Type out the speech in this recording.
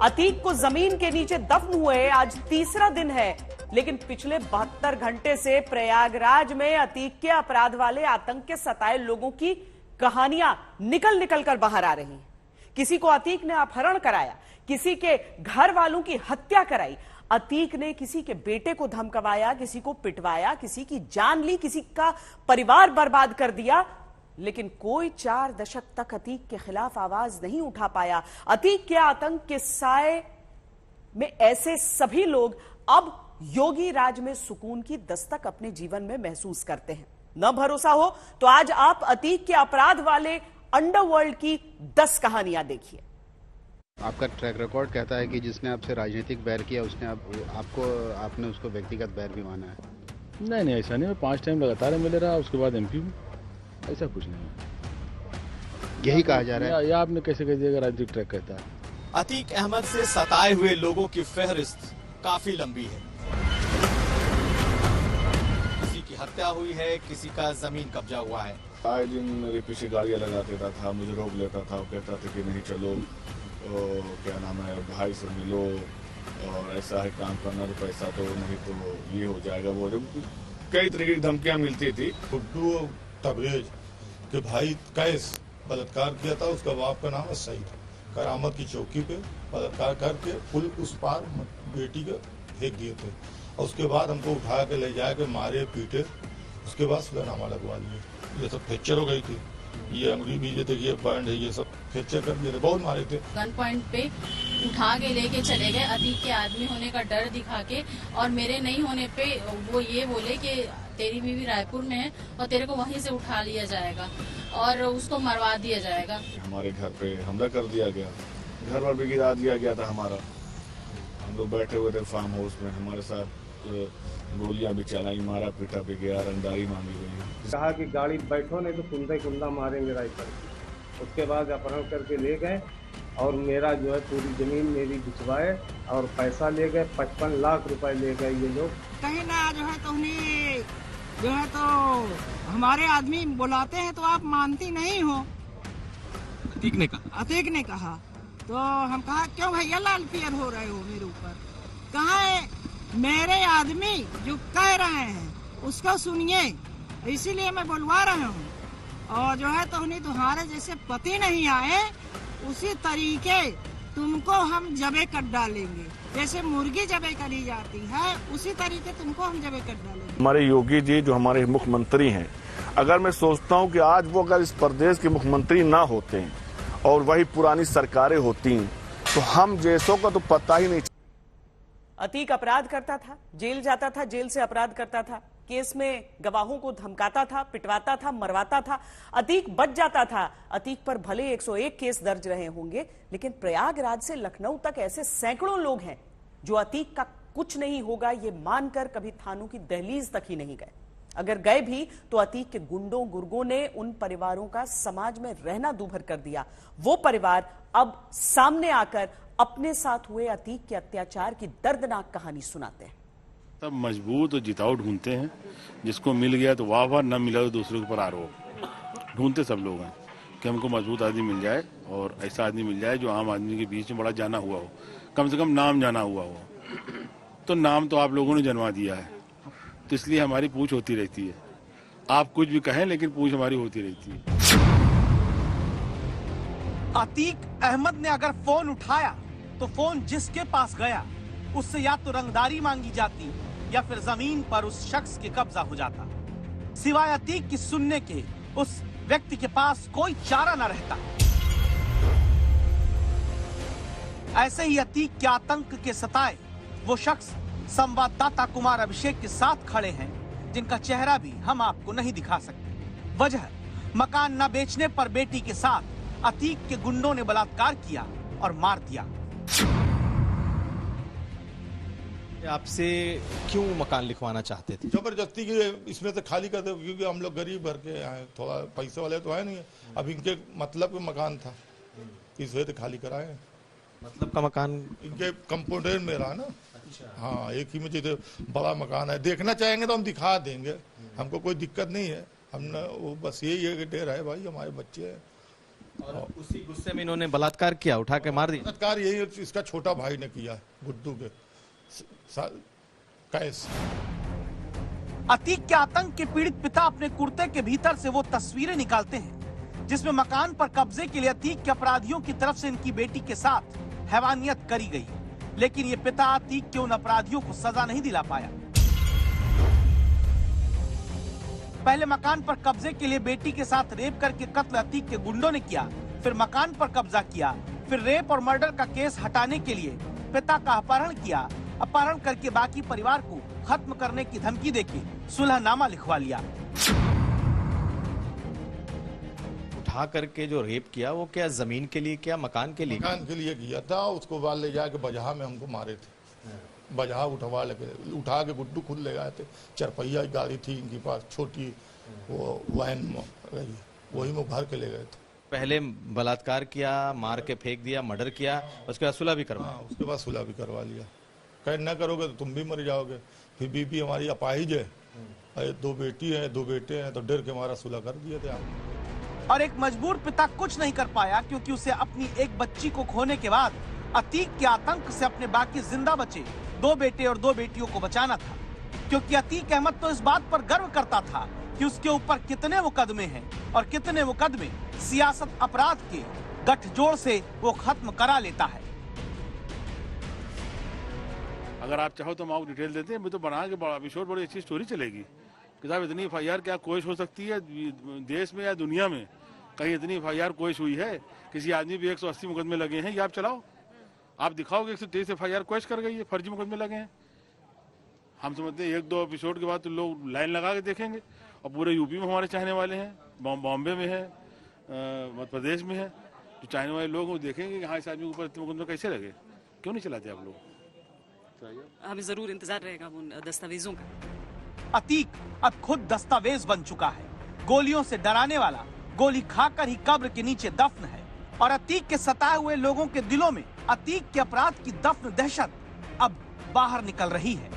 अतीक को जमीन के नीचे दफन हुए आज तीसरा दिन है, लेकिन पिछले 72 घंटे से प्रयागराज में अतीक के अपराध वाले आतंक के सताए लोगों की कहानियां निकल निकल कर बाहर आ रही हैं। किसी को अतीक ने अपहरण कराया, किसी के घर वालों की हत्या कराई, अतीक ने किसी के बेटे को धमकावाया, किसी को पिटवाया, किसी की जान ली, किसी का परिवार बर्बाद कर दिया, लेकिन कोई 4 दशक तक अतीक के खिलाफ आवाज नहीं उठा पाया। अतीक के आतंक के साए में ऐसे सभी लोग अब योगी राज में सुकून की दस्तक अपने जीवन में महसूस करते हैं। न भरोसा हो तो आज आप अतीक के अपराध वाले अंडरवर्ल्ड की 10 कहानियां देखिए। आपका ट्रैक रिकॉर्ड कहता है कि जिसने आपसे राजनीतिक बैर किया उसने आपने उसको व्यक्तिगत बैर भी माना है। नहीं ऐसा नहीं, मैं 5 टाइम लगातार मिले रहा, उसके बाद एमपी हूँ, ऐसा कुछ नहीं है। यही कहा जा रहा है या आपने कैसे कह दिया राजनीतिक ट्रैक कहता है। अतीक अहमद से सताए हुए लोगों की फहरिस्त काफी लंबी है। किसी की हत्या हुई है, किसी का जमीन कब्जा हुआ है। आए दिन मेरे पीछे गाड़ियां लगा देता था, मुझे रोक लेता था, कहता था कि नहीं चलो, क्या नाम है, भाई से मिलो और ऐसा है काम करना, तो पैसा तो नहीं तो ये हो जाएगा, वो कई तरीके की धमकियां मिलती थी। गुड्डू तबरेज के भाई कैस बलात्कार किया था, उसका बाप का नाम है सईद, करामत की चौकी पे बलात्कार करके पुल उस पार बेटी को फेंक दिए थे और उसके बाद हमको उठा के ले जाके मारे पीटे, उसके बाद सुलहनामा लगवा लिए। ये सब फ्रैक्चर हो गई थी, ये अंगुली भी ये देखिए बैंड है, ये सब फ्रैक्चर कर दिए थे, बहुत मारे थे। गन पॉइंट पे उठा के लेके चले गए, अतीक के आदमी होने का डर दिखा के, और मेरे नहीं होने पे वो ये बोले कि तेरी बीवी रायपुर में है और तेरे को वहीं से उठा लिया जाएगा और उसको मरवा दिया जाएगा। हमारे घर पे हमला कर दिया गया, घर पर भी गिरा दिया गया था हमारा। हम लोग बैठे हुए थे फार्म हाउस में, हमारे साथ गोलियां भी चलाई, मारा पीटा भी गया, रंगदारी मांगी गई। कहा कि गाड़ी बैठो नहीं तो कुंदा ही कुंदा मारेंगे राइफल। उसके बाद अपहरण करके ले गए और मेरा जो है पूरी जमीन मेरी बिचवाए और पैसा ले गए, 55 लाख रुपए ले गए ये लोग। कहीं ना जो है तो उन्हें जो है तो हमारे आदमी बुलाते हैं तो आप मानती नहीं हो। अतीक ने कहा तो हम कहा क्यों भैया लाल पियर हो रहे हो मेरे ऊपर। कहा है मेरे आदमी जो कह रहे हैं उसको सुनिए, इसीलिए मैं बुलवा रहा हूँ। और जो है तो उन्हें तुम्हारे जैसे पति नहीं आए उसी तरीके तुमको हम जबे कर डालेंगे, जैसे मुर्गी जबे करी जाती है उसी तरीके तुमको हम जबे कर डालेंगे। हमारे योगी जी जो हमारे मुख्यमंत्री हैं, अगर मैं सोचता हूं कि आज वो अगर इस प्रदेश के मुख्यमंत्री ना होते और वही पुरानी सरकारें होती तो हम जैसों का तो पता ही नहीं। अतीक अपराध करता था, जेल जाता था, जेल से अपराध करता था, केस में गवाहों को धमकाता था, पिटवाता था, मरवाता था। अतीक बच जाता था। अतीक पर भले 101 केस दर्ज रहे होंगे, लेकिन प्रयागराज से लखनऊ तक ऐसे सैकड़ों लोग हैं जो अतीक का कुछ नहीं होगा ये मानकर कभी थानों की दहलीज तक ही नहीं गए। अगर गए भी तो अतीक के गुंडों गुर्गों ने उन परिवारों का समाज में रहना दूभर कर दिया। वो परिवार अब सामने आकर अपने साथ हुए अतीक के अत्याचार की दर्दनाक कहानी सुनाते हैं। सब मजबूत और जिताऊ ढूंढते हैं, जिसको मिल गया तो वाह वाह, न मिला तो दूसरे के ऊपर आरोप ढूंढते सब लोग हैं कि हमको मजबूत आदमी मिल जाए और ऐसा आदमी मिल जाए जो आम आदमी के बीच में बड़ा जाना हुआ हो, कम से कम नाम जाना हुआ हो। तो नाम तो आप लोगों ने जनवा दिया है, तो इसलिए हमारी पूछ होती रहती है। आप कुछ भी कहें लेकिन पूछ हमारी होती रहती है। अतीक अहमद ने अगर फोन उठाया तो फोन जिसके पास गया उससे या तो रंगदारी मांगी जाती या फिर जमीन पर उस शख्स के कब्जा हो जाता। सिवाय अतीक की सुनने के उस व्यक्ति के पास कोई चारा न रहता। ऐसे ही अतीक के आतंक के सताए वो शख्स संवाददाता कुमार अभिषेक के साथ खड़े हैं, जिनका चेहरा भी हम आपको नहीं दिखा सकते। वजह मकान न बेचने पर बेटी के साथ अतीक के गुंडों ने बलात्कार किया और मार दिया। आपसे क्यों मकान लिखवाना चाहते थे? जबरदस्ती की इसमें से खाली कर दो, क्योंकि हम लोग गरीब भर के आए, थोड़ा पैसे वाले तो है नहीं। अब इनके मतलब का मकान था, इस वजह से खाली कराए। मतलब का मकान इनके कंपाउंडर में रहा ना। हाँ, एक ही में जैसे बड़ा मकान है, देखना चाहेंगे तो हम दिखा देंगे, हमको कोई दिक्कत नहीं है। हम वो बस यही है कि डेर है भाई, हमारे बच्चे हैं, और उसी गुस्से में इन्होंने बलात्कार किया, उठा के मार दिया। बलात्कार यही इसका छोटा भाई ने किया है, गुड्डू के कैस। अतीक के आतंक के पीड़ित पिता अपने कुर्ते के भीतर से वो तस्वीरें निकालते हैं जिसमें मकान पर कब्जे के लिए अतीक के अपराधियों की तरफ से इनकी बेटी के साथ हैवानियत करी गई, लेकिन ये पिता अतीक के उन अपराधियों को सजा नहीं दिला पाया। पहले मकान पर कब्जे के लिए बेटी के साथ रेप करके कत्ल अतीक के गुंडों ने किया, फिर मकान पर कब्जा किया, फिर रेप और मर्डर का केस हटाने के लिए पिता का अपहरण किया। अपहरण करके बाकी परिवार को खत्म करने की धमकी देके सुलहनामा लिखवा लिया। उठा करके जो रेप किया वो क्या जमीन के लिए, क्या मकान के लिए? मकान के लिए किया था। उसको बाद ले जाके बजहा में हमको मारे थे। बजहा उठा के गुड्डू खुद ले गए थे। चरपहिया गाड़ी थी इनके पास, छोटी वो वैन रही, वही में भर के ले गए थे। पहले बलात्कार किया, मार के फेंक दिया, मर्डर किया, उसके बाद सुलह भी करवाया। उसके बाद सुलह भी करवा लिया। कह न करोगे तो तुम भी मर जाओगे। फिर बीबी हमारी अपाहिज है, 2 बेटी है 2 बेटे हैं, तो डर के हमारा सुलह कर दिए थे आप। और एक मजबूर पिता कुछ नहीं कर पाया क्योंकि उसे अपनी एक बच्ची को खोने के बाद अतीक के आतंक से अपने बाकी जिंदा बचे 2 बेटे और 2 बेटियों को बचाना था। क्योंकि अतीक अहमद तो इस बात पर गर्व करता था कि उसके ऊपर कितने मुकदमे हैं और कितने मुकदमे सियासत अपराध के गठजोड़ से वो खत्म करा लेता है। अगर आप चाहो तो हम आपको डिटेल देते हैं, मैं तो बना के बड़ा एपिसोड, बड़ी अच्छी स्टोरी चलेगी। किताब इतनी FIR क्या कोशिश हो सकती है देश में या दुनिया में? कहीं इतनी FIR कोशिश हुई है? किसी आदमी भी 180 मुकदमे लगे हैं, ये आप चलाओ, आप दिखाओगे 123 FIR कोशिश कर गई है, फर्जी मुकदमे लगे हैं। हम समझते हैं 1-2 एपिसोड के बाद तो लोग लाइन लगा के देखेंगे। और पूरे यूपी में हमारे चाहने वाले हैं, बॉम्बे में है, मध्य प्रदेश में है, जो चाहने वाले लोग वो देखेंगे कि हाँ इस आदमी के ऊपर इतने मुकदमे कैसे लगे, क्यों नहीं चलाते आप लोग? हमें जरूर इंतजार रहेगा उन दस्तावेजों का। अतीक अब खुद दस्तावेज बन चुका है। गोलियों से डराने वाला गोली खाकर ही कब्र के नीचे दफन है। और अतीक के सताए हुए लोगों के दिलों में अतीक के अपराध की दफन दहशत अब बाहर निकल रही है।